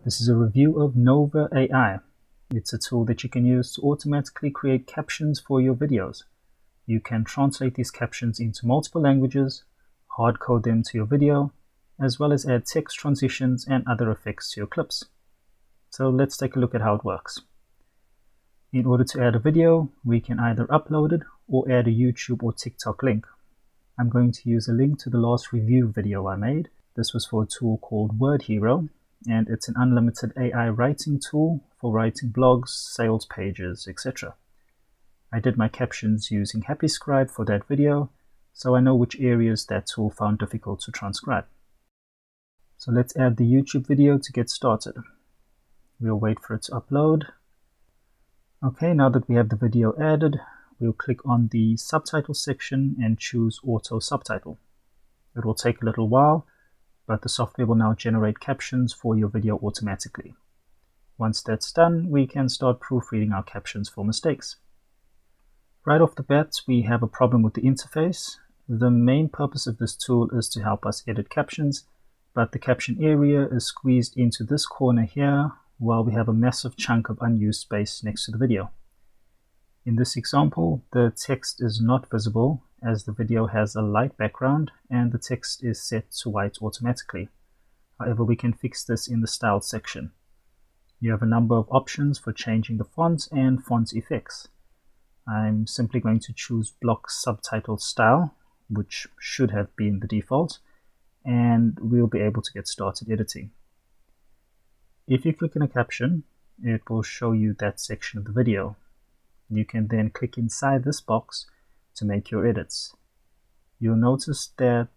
This is a review of Nova AI. It's a tool that you can use to automatically create captions for your videos. You can translate these captions into multiple languages, hard code them to your video, as well as add text transitions and other effects to your clips. So let's take a look at how it works. In order to add a video, we can either upload it or add a YouTube or TikTok link. I'm going to use a link to the last review video I made. This was for a tool called Word Hero, and it's an unlimited AI writing tool for writing blogs, sales pages, etc. I did my captions using HappyScribe for that video, so I know which areas that tool found difficult to transcribe. So let's add the YouTube video to get started. We'll wait for it to upload. Okay, now that we have the video added, we'll click on the subtitle section and choose Auto Subtitle. It will take a little while, but the software will now generate captions for your video automatically. Once that's done, we can start proofreading our captions for mistakes. Right off the bat, we have a problem with the interface. The main purpose of this tool is to help us edit captions, but the caption area is squeezed into this corner here, while we have a massive chunk of unused space next to the video. In this example, the text is not visible as the video has a light background and the text is set to white automatically. However, we can fix this in the Style section. You have a number of options for changing the font and font effects. I'm simply going to choose Block Subtitle Style, which should have been the default, and we'll be able to get started editing. If you click on a caption, it will show you that section of the video. You can then click inside this box to make your edits. You'll notice that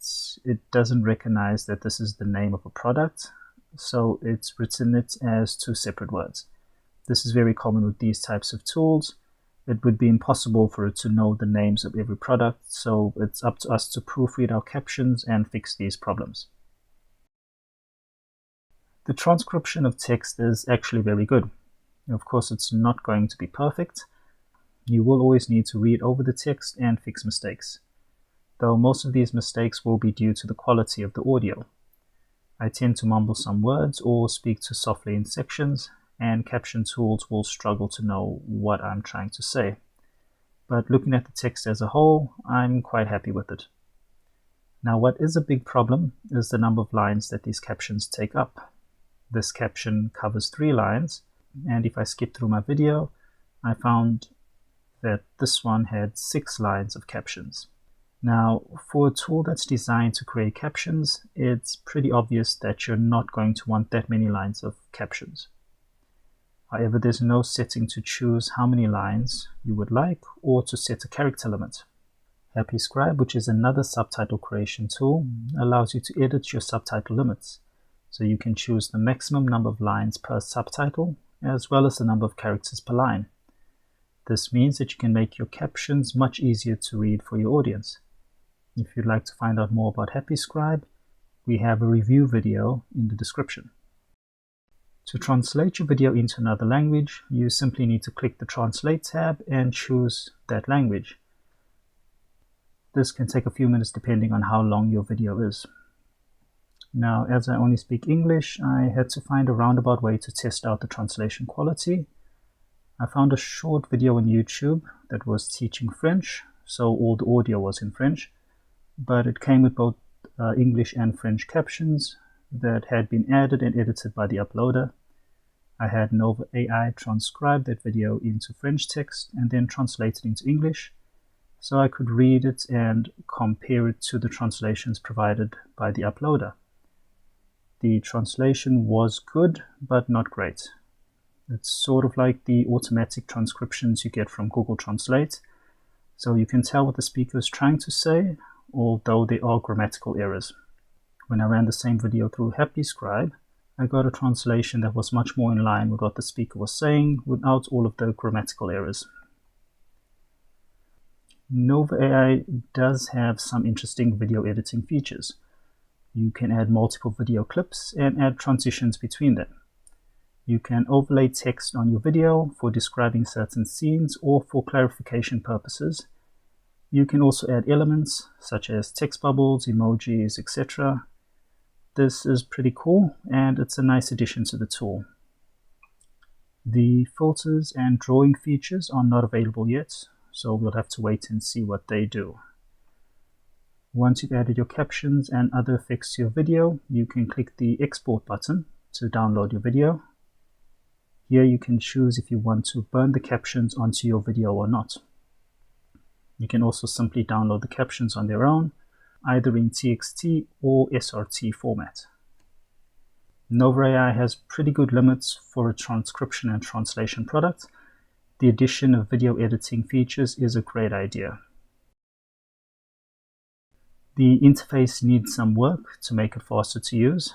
it doesn't recognize that this is the name of a product, so it's written it as two separate words. This is very common with these types of tools. It would be impossible for it to know the names of every product, so it's up to us to proofread our captions and fix these problems. The transcription of text is actually very good. Of course, it's not going to be perfect. You will always need to read over the text and fix mistakes, though most of these mistakes will be due to the quality of the audio. I tend to mumble some words or speak too softly in sections, and caption tools will struggle to know what I'm trying to say. But looking at the text as a whole, I'm quite happy with it. Now, what is a big problem is the number of lines that these captions take up. This caption covers 3 lines, and if I skip through my video, I found that this one had 6 lines of captions. Now, for a tool that's designed to create captions, it's pretty obvious that you're not going to want that many lines of captions. However, there's no setting to choose how many lines you would like or to set a character limit. HappyScribe, which is another subtitle creation tool, allows you to edit your subtitle limits. So you can choose the maximum number of lines per subtitle, as well as the number of characters per line. This means that you can make your captions much easier to read for your audience. If you'd like to find out more about HappyScribe, we have a review video in the description. To translate your video into another language, you simply need to click the Translate tab and choose that language. This can take a few minutes depending on how long your video is. Now, as I only speak English, I had to find a roundabout way to test out the translation quality. I found a short video on YouTube that was teaching French, so all the audio was in French, but it came with both English and French captions that had been added and edited by the uploader. I had Nova AI transcribe that video into French text and then translate it into English, so I could read it and compare it to the translations provided by the uploader. The translation was good, but not great. It's sort of like the automatic transcriptions you get from Google Translate, so you can tell what the speaker is trying to say, although there are grammatical errors. When I ran the same video through HappyScribe, I got a translation that was much more in line with what the speaker was saying without all of the grammatical errors. Nova AI does have some interesting video editing features. You can add multiple video clips and add transitions between them. You can overlay text on your video for describing certain scenes or for clarification purposes. You can also add elements such as text bubbles, emojis, etc. This is pretty cool, and it's a nice addition to the tool. The filters and drawing features are not available yet, so we'll have to wait and see what they do. Once you've added your captions and other effects to your video, you can click the export button to download your video. Here you can choose if you want to burn the captions onto your video or not. You can also simply download the captions on their own, either in TXT or SRT format. Nova AI has pretty good limits for a transcription and translation product. The addition of video editing features is a great idea. The interface needs some work to make it faster to use.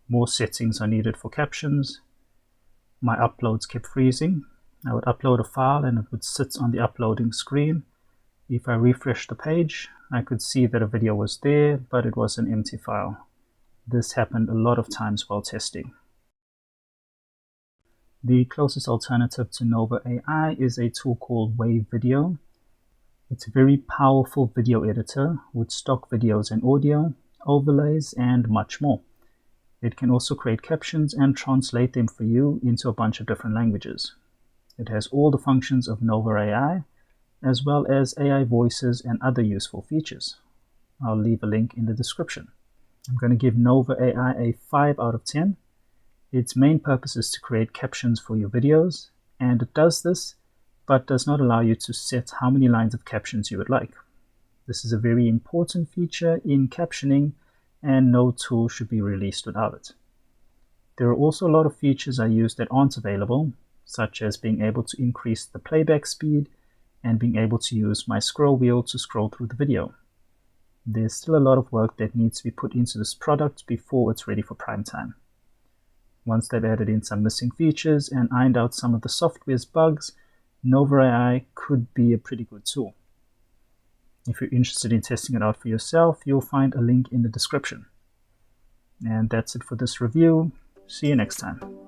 More settings are needed for captions. My uploads kept freezing. I would upload a file and it would sit on the uploading screen. If I refresh the page, I could see that a video was there, but it was an empty file. This happened a lot of times while testing. The closest alternative to Nova AI is a tool called Wave Video. It's a very powerful video editor with stock videos and audio, overlays, and much more. It can also create captions and translate them for you into a bunch of different languages. It has all the functions of Nova AI, as well as AI voices and other useful features. I'll leave a link in the description. I'm going to give Nova AI a 5 out of 10. Its main purpose is to create captions for your videos, and it does this, but does not allow you to set how many lines of captions you would like. This is a very important feature in captioning, and no tool should be released without it. There are also a lot of features I use that aren't available, such as being able to increase the playback speed and being able to use my scroll wheel to scroll through the video. There's still a lot of work that needs to be put into this product before it's ready for prime time. Once they've added in some missing features and ironed out some of the software's bugs, Nova AI could be a pretty good tool. If you're interested in testing it out for yourself, you'll find a link in the description. And that's it for this review. See you next time.